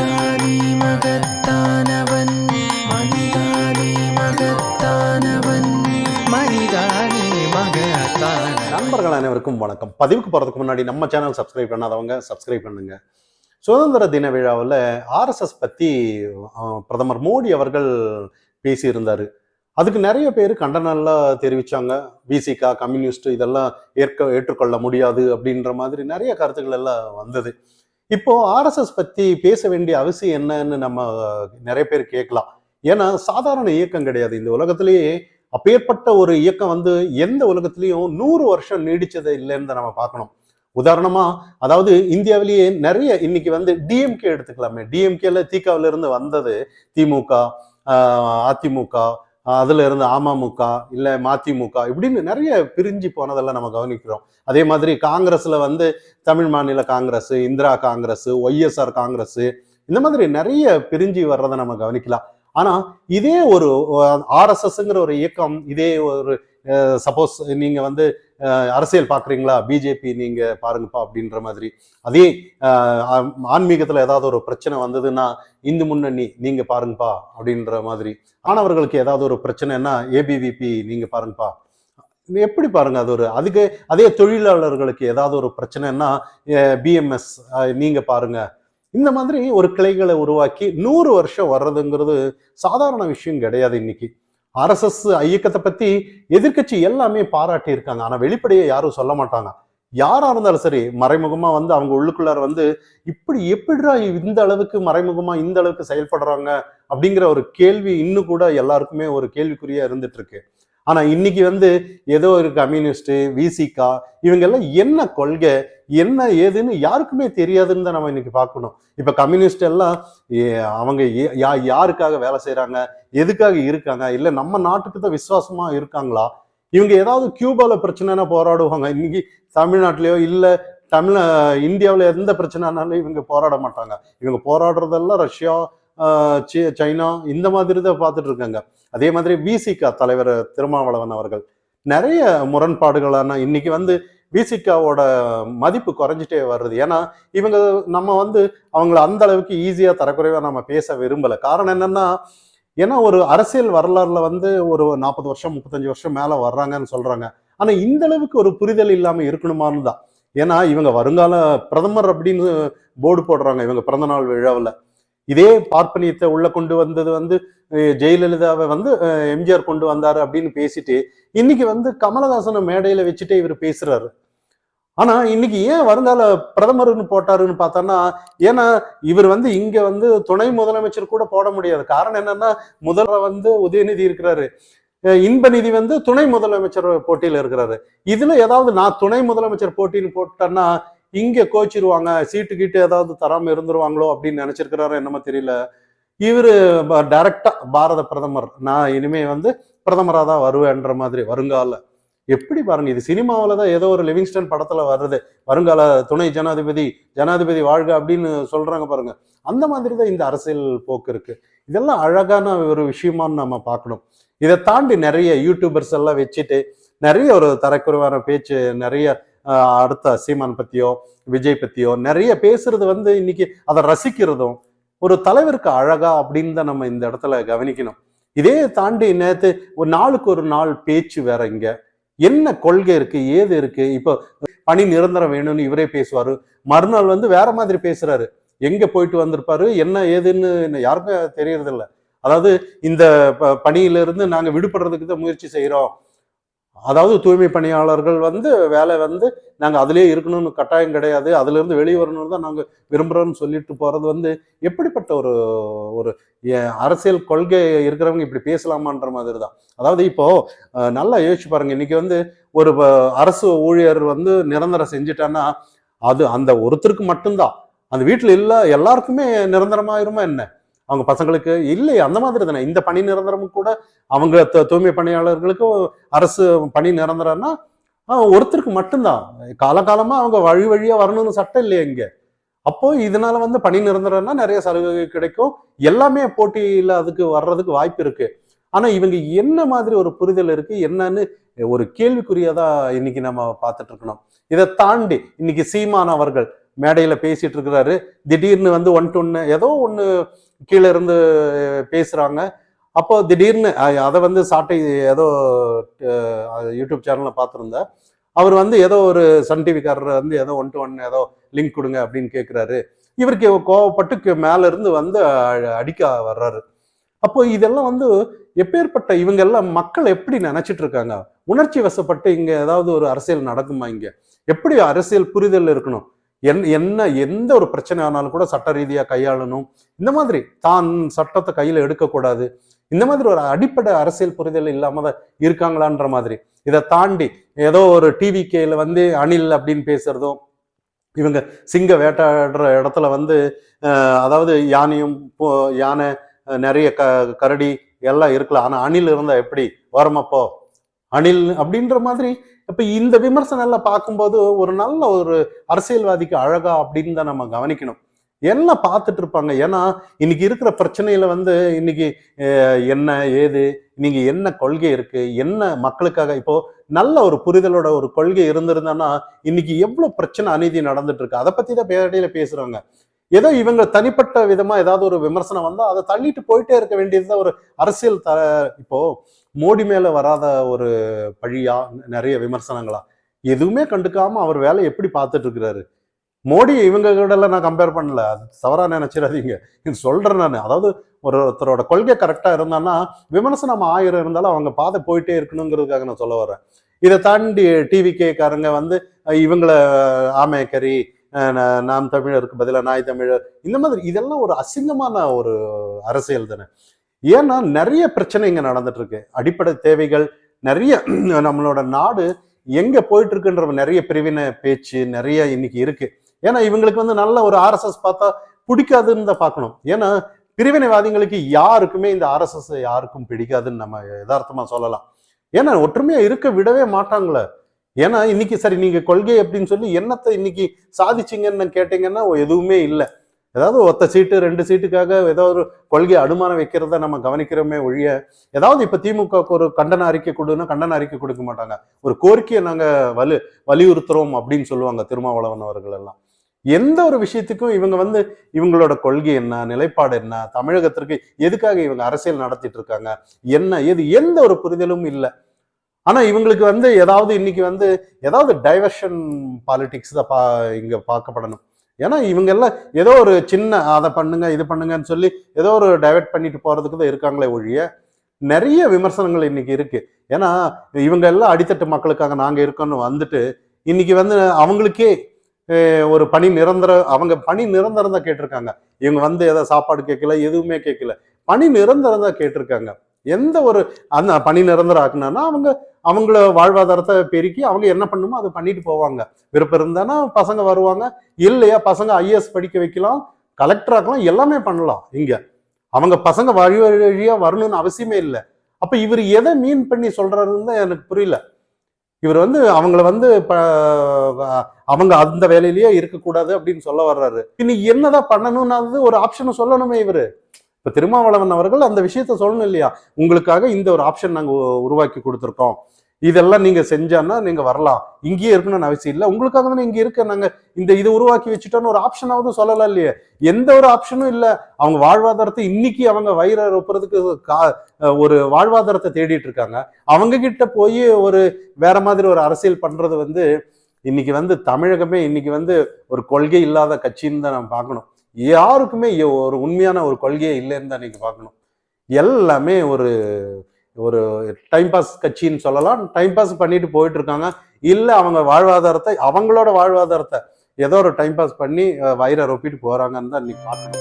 மனிதானே மகத்தானவன், மனிதானே மகத்தானவன், மனிதானே மகத்தானவன். நண்பர்கள் அனைவருக்கும் வணக்கம். பதிவுக்கு போறதுக்கு முன்னாடி நம்ம சேனல் சப்ஸ்கிரைப் பண்ணாதவங்க சப்ஸ்கிரைப் பண்ணுங்க. சுதந்திர தின விழாவில் ஆர்எஸ்எஸ் பத்தி பிரதமர் மோடி அவர்கள் பேசியிருந்தாரு. அதுக்கு நிறைய பேர் கண்டனம்லாம் தெரிவிச்சாங்க. விசிகா, கம்யூனிஸ்ட் இதெல்லாம் ஏற்றுக்கொள்ள முடியாது அப்படின்ற மாதிரி நிறைய கருத்துக்கள் எல்லாம் வந்தது. இப்போ ஆர்எஸ்எஸ் பத்தி பேச வேண்டிய அவசியம் என்னன்னு நம்ம நிறைய பேர் கேட்கலாம். ஏன்னா சாதாரண இயக்கம் கிடையாது. இந்த உலகத்திலேயே அப்பேற்பட்ட ஒரு இயக்கம் எந்த உலகத்திலையும் 100 வருஷம் நீடிச்சது இல்லைன்னு நம்ம பார்க்கணும். உதாரணமா, அதாவது இந்தியாவிலேயே நிறைய இன்னைக்கு டிஎம்கே எடுத்துக்கலாமே. டிஎம்கேல திகாவில இருந்து வந்தது திமுக, அதிமுக, அதுல இருந்து அமமுக, இல்ல மதிமுக, இப்படின்னு நிறைய பிரிஞ்சு போனதெல்லாம் நம்ம கவனிக்கிறோம். அதே மாதிரி காங்கிரஸ்ல தமிழ் மாநில காங்கிரஸ், இந்திரா காங்கிரஸ், ஒய்எஸ்ஆர் காங்கிரஸ், இந்த மாதிரி நிறைய பிரிஞ்சு வர்றதை நம்ம கவனிக்கலாம். ஆனா இதே ஒரு ஆர்எஸ்எஸ்ங்கிற ஒரு இயக்கம், இதே ஒரு சப்போஸ் நீங்க அரசியல் பாக்குறீங்களா, பிஜேபி நீங்க பாருங்கப்பா அப்படின்ற மாதிரி, அதே ஆன்மீகத்துல ஏதாவது ஒரு பிரச்சனை வந்ததுன்னா இந்து முன்னணி நீங்க பாருங்கப்பா அப்படின்ற மாதிரி, மாணவர்களுக்கு ஏதாவது ஒரு பிரச்சனைன்னா ஏபிவிபி நீங்க பாருங்கப்பா, எப்படி பாருங்க அது ஒரு அதுக்கு, அதே தொழிலாளர்களுக்கு ஏதாவது ஒரு பிரச்சனைன்னா பிஎம்எஸ் நீங்க பாருங்க. இந்த மாதிரி ஒரு கிளைகளை உருவாக்கி 100 வருஷம் வர்றதுங்கிறது சாதாரண விஷயம் கிடையாது. இன்னைக்கு ஆர்எஸ்எஸ் இயக்கத்தை பத்தி எதிர்கட்சி எல்லாமே பாராட்டி இருக்காங்க. ஆனா வெளிப்படையை யாரும் சொல்ல மாட்டாங்க. யாரா இருந்தாலும் சரி, மறைமுகமா அவங்க உள்ளுக்குள்ளார இப்படி எப்படிடா இந்த அளவுக்கு மறைமுகமா இந்த அளவுக்கு செயல்படுறாங்க அப்படிங்கிற ஒரு கேள்வி இன்னும் கூட எல்லாருக்குமே ஒரு கேள்விக்குறியா இருந்துட்டு இருக்கு. ஆனா இன்னைக்கு ஏதோ ஒரு கம்யூனிஸ்ட், விசிகா, இவங்க எல்லாம் என்ன கொள்கை, என்ன ஏதுன்னு யாருக்குமே தெரியாதுன்னு தான் நம்ம இன்னைக்கு பார்க்கணும். இப்ப கம்யூனிஸ்ட் எல்லாம் அவங்க யாருக்காக வேலை செய்யறாங்க, எதுக்காக இருக்காங்க, இல்ல நம்ம நாட்டுக்கு தான் விசுவாசமா இருக்காங்களா, இவங்க ஏதாவது கியூபால பிரச்சனைனா போராடுவாங்க. இன்னைக்கு தமிழ்நாட்டிலயோ இல்ல இந்தியாவில எந்த பிரச்சனைனாலும் இவங்க போராட மாட்டாங்க. இவங்க போராடுறதெல்லாம் ரஷ்யா, சைனா, இந்த மாதிரி தான் பார்த்துட்டு இருக்காங்க. அதே மாதிரி விசிகா தலைவர் திருமாவளவன் அவர்கள் நிறைய முரண்பாடுகளான இன்னைக்கு விசிகாவோட மதிப்பு குறைஞ்சிட்டே வருது. ஏன்னா இவங்க நம்ம அவங்கள அந்த அளவுக்கு ஈஸியா தரக்குறைவா நம்ம பேச விரும்பல. காரணம் என்னன்னா, ஏன்னா ஒரு அரசியல் வரலாறுல ஒரு 40 வருஷம் 35 வருஷம் மேல வர்றாங்கன்னு சொல்றாங்க. ஆனா இந்த அளவுக்கு ஒரு புரிதல் இல்லாம இருக்கணுமான்னு தான். ஏன்னா இவங்க வருங்கால பிரதமர் அப்படின்னு போர்டு போடுறாங்க இவங்க பிறந்தநாள் விழாவில். இதே பார்ப்பனியத்தை உள்ள கொண்டு வந்தது ஜெயலலிதாவை எம்ஜிஆர் கொண்டு வந்தாரு அப்படின்னு பேசிட்டு இன்னைக்கு கமலஹாசனை மேடையில வச்சுட்டு இவர் பேசுறாரு. ஆனா இன்னைக்கு ஏன் வருங்கால பிரதமர்னு போட்டாருன்னு பார்த்தோம்னா, ஏன்னா இவர் இங்க துணை முதலமைச்சர் கூட போட முடியாது. காரணம் என்னன்னா, முதல்வர் உதயநிதி இருக்கிறாரு, இன்பநிதி துணை முதலமைச்சர் போட்டியில இருக்கிறாரு. இதுல ஏதாவது நான் துணை முதலமைச்சர் போட்டின்னு போட்டேன்னா இங்க கோச்சிருவாங்க, சீட்டு கீட்டு ஏதாவது தராம இருந்துருவாங்களோ அப்படின்னு நினைச்சிருக்கிறாரு என்னமோ தெரியல. இவரு டைரக்டா பாரத பிரதமர், நான் இனிமே பிரதமரா தான் வருவேன்ற மாதிரி வருங்கால. எப்படி பாருங்க, இது சினிமாவில தான் ஏதோ ஒரு லிவிங்ஸ்டன் படத்துல வருது, வருங்கால துணை ஜனாதிபதி, ஜனாதிபதி வாழ்க அப்படின்னு சொல்றாங்க பாருங்க. அந்த மாதிரி தான் இந்த அரசியல் போக்கு இருக்கு. இதெல்லாம் அழகான ஒரு விஷயமான்னு நம்ம பார்க்கணும். இதை தாண்டி நிறைய யூடியூபர்ஸ் எல்லாம் வச்சுட்டு நிறைய ஒரு தரக்குறைவான பேச்சு, நிறைய அடுத்த சீமான் பத்தியோ விஜய் பத்தியோ நிறைய பேசுறது இன்னைக்கு அதை ரசிக்கிறதும் ஒரு தலைவருக்கு அழகா அப்படின்னு தான் நம்ம இந்த இடத்துல கவனிக்கணும். இதே தாண்டி நேத்து ஒரு நாளுக்கு ஒரு நாள் பேச்சு வேற. இங்க என்ன கொள்கை இருக்கு, ஏது இருக்கு? இப்போ பணி நிரந்தரம் வேணும்னு இவரே பேசுவாரு, மறுநாள் வேற மாதிரி பேசுறாரு. எங்க போயிட்டு வந்திருப்பாரு, என்ன ஏதுன்னு யாருமே தெரியறது இல்லை. அதாவது இந்த பணியிலிருந்து நாங்க விடுபடுறதுக்கு தான் முயற்சி செய்யறோம், அதாவது தூய்மை பணியாளர்கள் வேலை நாங்க அதுலயே இருக்கணும்னு கட்டாயம் கிடையாது, அதுல இருந்து வெளியே வரணும்னு தான் நாங்க விரும்புறோம்னு சொல்லிட்டு போறது எப்படிப்பட்ட ஒரு ஒரு அரசியல் கொள்கை இருக்கிறவங்க இப்படி பேசலாமான்ற மாதிரி தான். அதாவது இப்போ நல்லா யோசிச்சு பாருங்க, இன்னைக்கு ஒரு அரசு ஊழியர் நிரந்தரம் செஞ்சுட்டான்னா அது அந்த ஒருத்தருக்கு மட்டும்தான், அந்த வீட்டுல இல்ல எல்லாருக்குமே நிரந்தரமாயிருமா என்ன? அவங்க பசங்களுக்கு இல்லை, அந்த மாதிரி தானே இந்த பணி நிரந்தரமும் கூட. அவங்க தூய்மை பணியாளர்களுக்கும் அரசு பணி நிரந்தரம்னா ஒருத்தருக்கு மட்டும்தான், காலகாலமா அவங்க வழியா வரணும்னு சட்டம் இல்லையா இங்க. அப்போ இதனால பணி நிரந்தரம்னா நிறைய சலுகை கிடைக்கும், எல்லாமே போட்டியில அதுக்கு வர்றதுக்கு வாய்ப்பு இருக்கு. ஆனா இவங்க என்ன மாதிரி ஒரு புரிதல் இருக்கு என்னன்னு ஒரு கேள்விக்குரியதா இன்னைக்கு நம்ம பார்த்துட்டு இருக்கணும். இதை தாண்டி இன்னைக்கு சீமான் அவர்கள் மேடையில பேசிட்டு இருக்கிறாரு. திடீர்னு வந்து ஒன் டு ஒன்னு ஏதோ ஒண்ணு கீழே இருந்து பேசுறாங்க. அப்போ திடீர்னு அதை வந்து சாட்டை ஏதோ யூடியூப் சேனல்ல பார்த்துருந்தேன். அவர் வந்து ஏதோ ஒரு சன் டிவிக்காரர் வந்து ஏதோ ஒன் டு ஒன் ஏதோ லிங்க் கொடுங்க அப்படின்னு கேட்கிறாரு. இவருக்கு கோவப்பட்டு மேல இருந்து வந்து அடிக்க வர்றாரு. அப்போ இதெல்லாம் வந்து எப்பேற்பட்ட இவங்க எல்லாம் மக்கள் எப்படி நினைச்சிட்டு இருக்காங்க? உணர்ச்சி வசப்பட்டு இங்க ஏதாவது ஒரு அரசியல் நடக்குமா? இங்க எப்படி அரசியல் புரிதல் இருக்கணும்? என்ன எந்த ஒரு பிரச்சனை ஆனாலும் கூட சட்ட ரீதியா கையாளணும். இந்த மாதிரி தான் சட்டத்தை கையில எடுக்கக்கூடாது. இந்த மாதிரி ஒரு அடிப்படை அரசியல் புரிதல் இல்லாம தான் இருக்காங்களான்ற மாதிரி. இதை தாண்டி ஏதோ ஒரு டிவிகேல வந்து அணில் அப்படின்னு பேசுறதும், இவங்க சிங்க வேட்டாடுற இடத்துல வந்து அதாவது யானை நிறைய கரடி எல்லாம் இருக்கலாம், ஆனா அணில் இருந்தா எப்படி வரமப்போ அணில் அப்படின்ற மாதிரி. இப்ப இந்த விமர்சனம் எல்லாம் பார்க்கும்போது ஒரு நல்ல ஒரு அரசியல்வாதிக்கு அழகா அப்படின்னு தான் நம்ம கவனிக்கணும். எல்லாம் பார்த்துட்டு இருப்பாங்க. ஏன்னா இன்னைக்கு இருக்கிற பிரச்சனையில வந்து இன்னைக்கு என்ன ஏது, நீங்க என்ன கொள்கை இருக்கு, என்ன மக்களுக்காக இப்போ நல்ல ஒரு புரிதலோட ஒரு கொள்கை இருந்திருந்தான்னா இன்னைக்கு எவ்வளவு பிரச்சனை அநீதி நடந்துட்டு இருக்கு, அதை பத்தி தான் பேரடியில பேசுறாங்க. ஏதோ இவங்க தனிப்பட்ட விதமா ஏதாவது ஒரு விமர்சனம் வந்தா அதை தள்ளிட்டு போயிட்டே இருக்க வேண்டியதுதான் ஒரு அரசியல். இப்போ மோடி மேல வராத ஒரு பழியா நிறைய விமர்சனங்களா எதுவுமே கண்டுக்காம அவர் வேலை எப்படி பார்த்துட்டு இருக்கிறாரு. மோடி இவங்க கூட எல்லாம் நான் கம்பேர் பண்ணல, அது தவறா நினைச்சிடாதீங்க, சொல்றேன் நான். அதாவது ஒருத்தரோட கொள்கை கரெக்டா இருந்தான்னா விமர்சனம் 1000 இருந்தாலும் அவங்க பாதை போயிட்டே இருக்கணுங்கிறதுக்காக நான் சொல்ல வர்றேன். இதை தாண்டி டிவிகேக்காரங்க வந்து இவங்களை ஆமேக்கரி, நாம் தமிழருக்கு பதிலாக நாய் தமிழர், இந்த மாதிரி இதெல்லாம் ஒரு அசிங்கமான ஒரு அரசியல் தானே. ஏன்னா நிறைய பிரச்சனை இங்க நடந்துட்டு இருக்கு. அடிப்படை தேவைகள் நிறைய நம்மளோட நாடு எங்க போயிட்டு இருக்குன்ற நிறைய பிரிவினை பேச்சு நிறைய இன்னைக்கு இருக்கு. ஏன்னா இவங்களுக்கு வந்து நல்ல ஒரு RSS பார்த்தா பிடிக்காதுன்னு தான் பார்க்கணும். ஏன்னா பிரிவினைவாதிகளுக்கு யாருக்குமே இந்த RSS யாருக்கும் பிடிக்காதுன்னு நம்ம யதார்த்தமா சொல்லலாம். ஏன்னா ஒற்றுமையா இருக்க விடவே மாட்டாங்களே. ஏன்னா இன்னைக்கு சரி நீங்க கொள்கை அப்படின்னு சொல்லி என்னத்தை இன்னைக்கு சாதிச்சிங்கன்னு கேட்டீங்கன்னா எதுவுமே இல்லை. ஏதாவது ஒத்த சீட்டு 2 சீட்டுக்காக ஏதோ ஒரு கொள்கை அனுமானம் வைக்கிறத நம்ம கவனிக்கிறோமே ஒழிய, ஏதாவது இப்ப திமுகவுக்கு ஒரு கண்டன அறிக்கை கொடுன்னா கண்டன அறிக்கை கொடுக்க மாட்டாங்க. ஒரு கோரிக்கையை நாங்க வலியுறுத்துறோம் அப்படின்னு சொல்லுவாங்க திருமாவளவன் அவர்கள் எல்லாம். எந்த ஒரு விஷயத்துக்கும் இவங்க வந்து இவங்களோட கொள்கை என்ன, நிலைப்பாடு என்ன, தமிழகத்திற்கு எதுக்காக இவங்க அரசியல் நடத்திட்டு இருக்காங்க, என்ன ஏது எந்த ஒரு புரிதலும் இல்லை. ஆனா இவங்களுக்கு வந்து ஏதாவது இன்னைக்கு வந்து ஏதாவது டைவர்ஷன் பாலிடிக்ஸ் தான் இங்க பார்க்கப்படணும். ஏன்னா இவங்க எல்லாம் ஏதோ ஒரு சின்ன அதை பண்ணுங்க இது பண்ணுங்கன்னு சொல்லி ஏதோ ஒரு டைவர்ட் பண்ணிட்டு போறதுக்கு தான் இருக்காங்களே ஒழிய நிறைய விமர்சனங்கள் இன்னைக்கு இருக்கு. ஏன்னா இவங்க எல்லாம் அடித்தட்டு மக்களுக்காக நாங்க இருக்கோம்னு வந்துட்டு இன்னைக்கு வந்து அவங்களுக்கே ஒரு பணி நிரந்தரம், அவங்க பணி நிரந்தரம் தான் கேட்டிருக்காங்க. இவங்க வந்து ஏதோ சாப்பாடு கேட்கல, எதுவுமே கேட்கல, பணி நிரந்தரம் தான் கேட்டிருக்காங்க. எந்த ஒரு அந்த பணி நிரந்தரம் ஆக்குனா அவங்கள வாழ்வாதாரத்தை பெருக்கி அவங்க என்ன பண்ணுமோ அதை பண்ணிட்டு போவாங்க. விருப்பம் இருந்தானா பசங்க வருவாங்க, இல்லையா பசங்க IAS படிக்க வைக்கலாம், கலெக்டர் ஆக்கலாம், எல்லாமே பண்ணலாம். இங்க அவங்க பசங்க வழியா வரணும்னு அவசியமே இல்லை. அப்ப இவர் எதை மீன் பண்ணி சொல்றாருன்னு தான் எனக்கு புரியல. இவர் வந்து அவங்கள வந்து அவங்க அந்த வேலையிலேயே இருக்கக்கூடாது அப்படின்னு சொல்ல வர்றாரு. இன்னைக்கு என்னதான் பண்ணணும்னாவது ஒரு ஆப்ஷனை சொல்லணுமே இவரு. இப்ப திருமாவளவன் அவர்கள் அந்த விஷயத்த சொல்லணும் இல்லையா, உங்களுக்காக இந்த ஒரு ஆப்ஷன் நாங்க உருவாக்கி கொடுத்துருக்கோம், இதெல்லாம் நீங்க செஞ்சான்னா நீங்க வரலாம், இங்கேயே இருக்கணும்னு அவசியம் இல்லை, உங்களுக்காக தானே இங்க இருக்க, நாங்க இது உருவாக்கி வச்சுட்டோன்னு ஒரு ஆப்ஷனாவது சொல்லலாம் இல்லையே. எந்த ஒரு ஆப்ஷனும் இல்லை. அவங்க வாழ்வாதாரத்தை இன்னைக்கு அவங்க வயிறை ரொப்புறதுக்கு ஒரு வாழ்வாதாரத்தை தேடிட்டு இருக்காங்க. அவங்க கிட்ட போய் ஒரு வேற மாதிரி ஒரு அரசியல் பண்றது வந்து இன்னைக்கு வந்து தமிழகமே இன்னைக்கு வந்து ஒரு கொள்கை இல்லாத கட்சின்னு தான் நம்ம பார்க்கணும். யாருக்குமே ஒரு உண்மையான ஒரு கொள்கையே இல்லைன்னு தான் நீங்க பார்க்கணும். எல்லாமே ஒரு ஒரு டைம் பாஸ் கட்சின்னு சொல்லலாம். டைம் பாஸ் பண்ணிட்டு போயிட்டு இருக்காங்க. இல்ல அவங்க வாழ்வாதாரத்தை அவங்களோட வாழ்வாதாரத்தை ஏதோ ஒரு டைம் பாஸ் பண்ணி வயிறை ரொப்பிட்டு போறாங்கன்னு தான் இன்னைக்கு பார்க்கணும்.